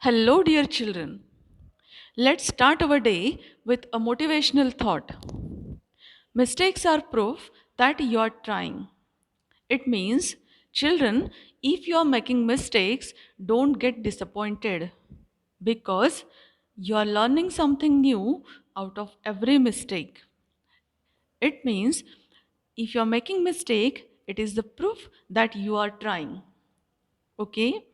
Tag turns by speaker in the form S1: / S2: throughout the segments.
S1: Hello, dear children. Let's start our day with a motivational thought. Mistakes are proof that you are trying. It means, children, if you are making mistakes, don't get disappointed because you are learning something new out of every mistake. It means, if you are making mistake, it is the proof that you are trying. Okay?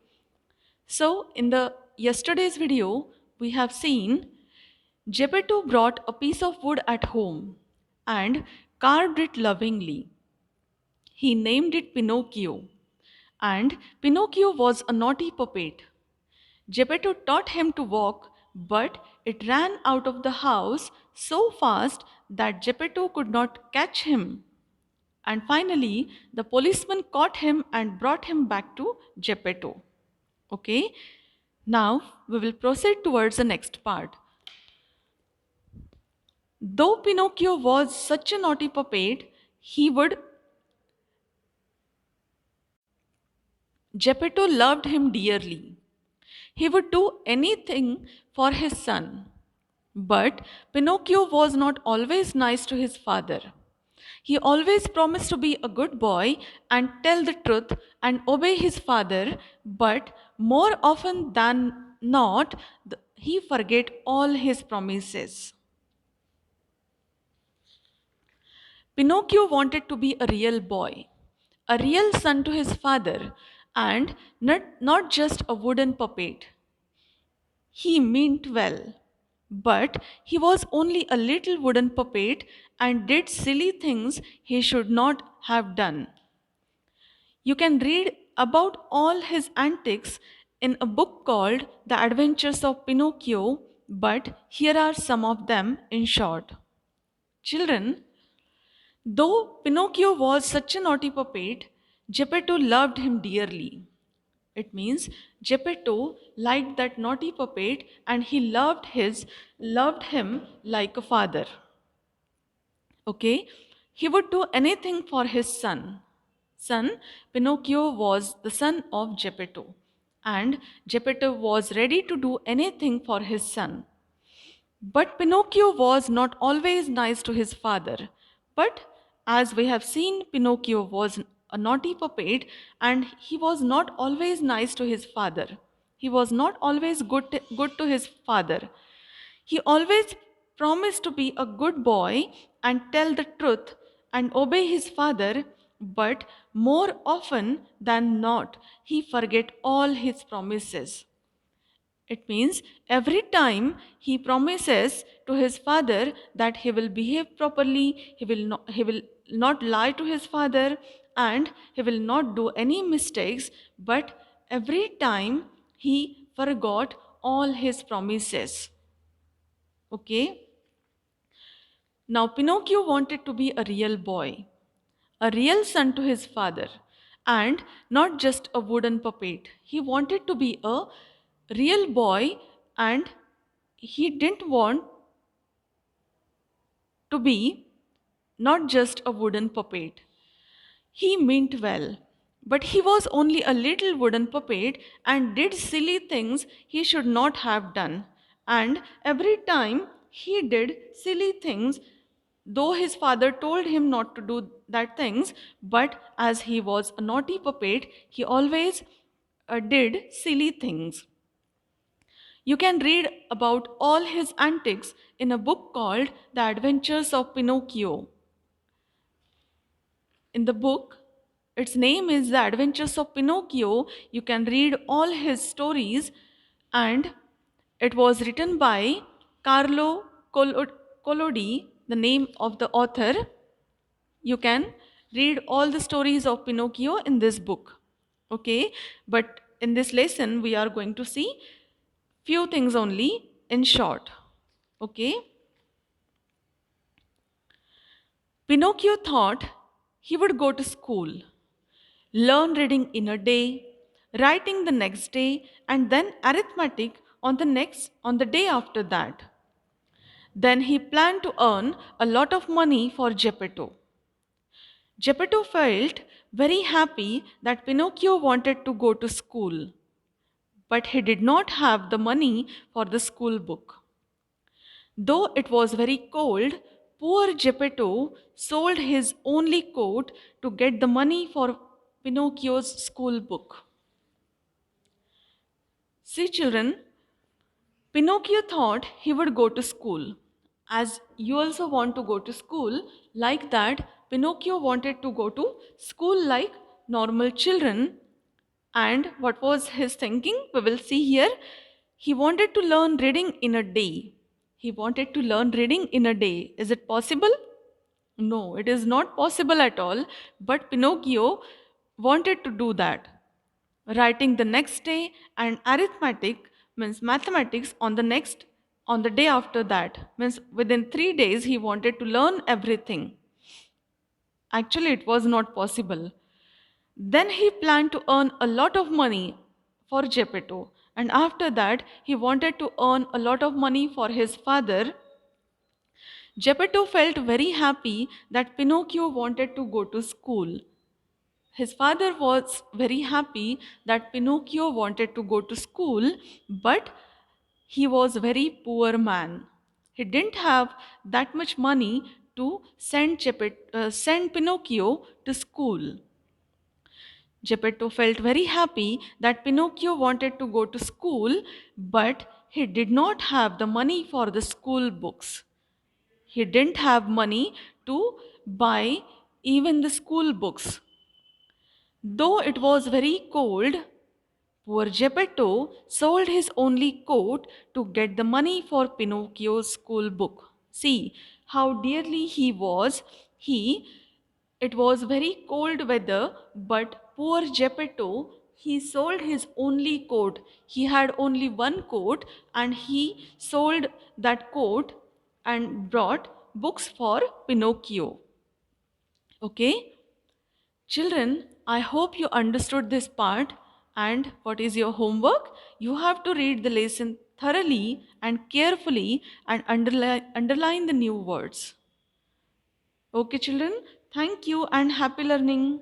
S1: So, in the yesterday's video, we have seen Geppetto brought a piece of wood at home and carved it lovingly. He named it Pinocchio, and Pinocchio was a naughty puppet. Geppetto taught him to walk, but it ran out of the house so fast that Geppetto could not catch him. And finally, the policeman caught him and brought him back to Geppetto. Okay, now we will proceed towards the next part. Though Pinocchio was such a naughty puppet, he would Geppetto loved him dearly. He would do anything for his son. But Pinocchio was not always nice to his father. He always promised to be a good boy and tell the truth and obey his father, but more often than not, he forget all his promises. Pinocchio wanted to be a real boy, a real son to his father, and not just a wooden puppet. He meant well, but he was only a little wooden puppet and did silly things he should not have done. You can read about all his antics in a book called The Adventures of Pinocchio, but here are some of them in short. Children, though Pinocchio was such a naughty puppet, Geppetto loved him dearly. It means Geppetto liked that naughty puppet and he loved him like a father. Okay? He would do anything for his son. Son, Pinocchio was the son of Geppetto, and Geppetto was ready to do anything for his son. But Pinocchio was not always nice to his father. But as we have seen, Pinocchio was a naughty puppet and he was not always nice to his father. He was not always good to his father. He always promised to be a good boy and tell the truth and obey his father, but more often than not, he forget all his promises. It means every time he promises to his father that he will behave properly, he will not lie to his father, and he will not do any mistakes, but every time he forgot all his promises. Okay? Now Pinocchio wanted to be a real boy, a real son to his father, and not just a wooden puppet. He wanted to be a real boy and he didn't want to be not just a wooden puppet. He meant well, but he was only a little wooden puppet and did silly things he should not have done. And every time he did silly things, though his father told him not to do that things, but as he was a naughty puppet, he always did silly things. You can read about all his antics in a book called The Adventures of Pinocchio. In the book, its name is The Adventures of Pinocchio. You can read all his stories, and it was written by Carlo Collodi, the name of the author. You can read all the stories of Pinocchio in this book. Okay, but in this lesson, we are going to see few things only in short. Okay, Pinocchio thought he would go to school, learn reading in a day, writing the next day, and then arithmetic on the day after that. Then he planned to earn a lot of money for Geppetto. Geppetto felt very happy that Pinocchio wanted to go to school. but he did not have the money for the school book. Though it was very cold, poor Geppetto sold his only coat to get the money for Pinocchio's school book. See, children, Pinocchio thought he would go to school. As you also want to go to school, like that, Pinocchio wanted to go to school like normal children. And what was his thinking? We will see here. He wanted to learn reading in a day. He wanted to learn reading in a day. Is it possible? No, it is not possible at all. But Pinocchio wanted to do that. Writing the next day and arithmetic means mathematics on the day after that means within 3 days he wanted to learn everything. Actually, it was not possible. Then he planned to earn a lot of money for Geppetto, and after that he wanted to earn a lot of money for his father. Geppetto felt very happy that Pinocchio wanted to go to school. His father was very happy that Pinocchio wanted to go to school, but he was a very poor man. He didn't have that much money to send Pinocchio to school. Geppetto felt very happy that Pinocchio wanted to go to school, but he did not have the money for the school books. He didn't have money to buy even the school books. Though it was very cold, poor Geppetto sold his only coat to get the money for Pinocchio's school book. See how dearly he was. He It was very cold weather, but poor Geppetto, he sold his only coat. He had only one coat and he sold that coat and brought books for Pinocchio. Okay? Children, I hope you understood this part. And what is your homework? You have to read the lesson thoroughly and carefully and underline the new words. Okay, children, thank you and happy learning.